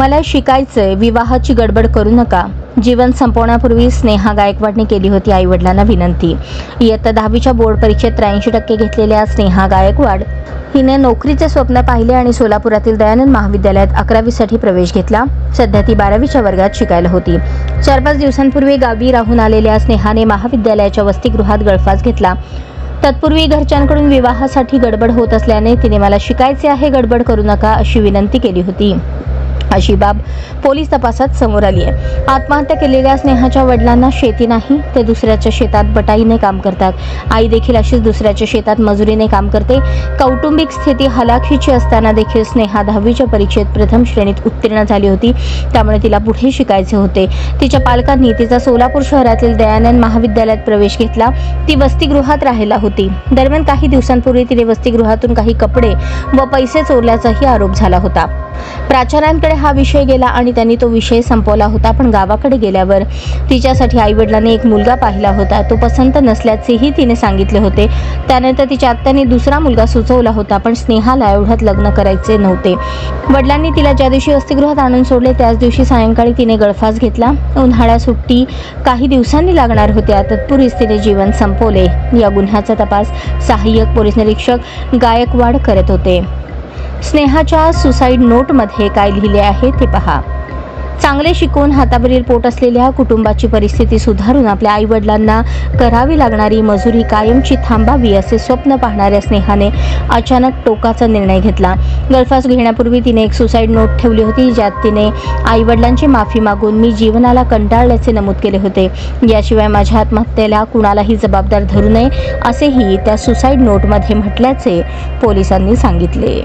मला शिकायचंय, विवाहाची गडबड करू नका. जीवन संपवण्यापूर्वी स्नेहा गायकवाडने केली होती आईवडिलांना विनंती. इयत्ता 10वीच्या बोर्ड परीक्षेत 83% घेतलेल्या स्नेहा गायकवाड हिने नोकरीचे स्वप्न पाहिले आणि सोलापुरातील दयानंद महाविद्यालयात 11वीसाठी प्रवेश घेतला. सध्या ती 12वीच्या वर्गात शिकायला होती. 4-5 दिवसांपूर्वी गावी राहून आलेल्या स्नेहाने महाविद्यालयाच्या वसतिगृहात गळफास घेतला. तत्पूर्वी घरच्यांकडून विवाहासाठी गडबड होत असल्याने तिने मला शिकायचे आहे, गडबड करू नका अशी विनंती केली होती. अशी बाब पोलीस तपासात समोर आली आहे. आत्महत्या केलेल्या स्नेहाच्या वडिलांना शेती नाही, ते दुसऱ्याच्या शेतात बटाईने काम करतात. आई देखील अशीच दुसऱ्याच्या शेतात मजुरीने काम करते. कौटुंबिक स्थिती हलाखीची असताना देखील स्नेहा 10वीच्या परीक्षेत प्रथम श्रेणीत उत्तीर्ण झाली होती. त्यामुळे तिला पुढे शिकायचे होते. तिच्या पालकांनी तिचा सोलापूर शहरातील दयानंद महाविद्यालयात प्रवेश घेतला. ती वसतिगृहात राहायला होती. दरम्यान काही दिवसांपूर्वी तिने वसतिगृहातून काही कपडे व पैसे चोरल्याचाही आरोप झाला होता. प्राचार्यांकडे हा विषय गेला आणि त्यांनी तो विषय संपवला होता. पण गावाकडे गेल्यावर तिच्यासाठी आईवडिलांनी एक मुलगा पाहिला होता. तो पसंत नसल्याचेही तिने सांगितले होते. त्यानंतर तिच्या आत्याने दुसरा मुलगा सुचवला होता, पण स्नेहाला एवढ्यात लग्न करायचे नव्हते. वडिलांनी तिला ज्या दिवशी वसतिगृहात आणून सोडले त्याच दिवशी सायंकाळी तिने गळफास घेतला. उन्हाळ्यात सुट्टी काही दिवसांनी लागणार होत्या. तत्पूर्वीच तिने जीवन संपवले. या गुन्ह्याचा तपास सहाय्यक पोलीस निरीक्षक गायकवाड करत होते. स्नेहाच्या सुसाईड नोटमध्ये काय लिहिले आहे ते पहा. चांगले शिकून हातावरील पोट असलेल्या कुटुंबाची परिस्थिती सुधारून आपल्या आईवडिलांना करावी लागणारी मजुरी कायमची थांबावी असे स्वप्न पाहणाऱ्या स्नेहाने अचानक टोकाचा निर्णय घेतला. गळफास घेण्यापूर्वी तिने एक सुसाईड नोट ठेवली होती, ज्यात तिने आईवडिलांची माफी मागून मी जीवनाला कंटाळल्याचे नमूद केले होते. याशिवाय माझ्या आत्महत्येला कुणालाही जबाबदार धरू नये असेही त्या सुसाईड नोटमध्ये म्हटल्याचे पोलिसांनी सांगितले.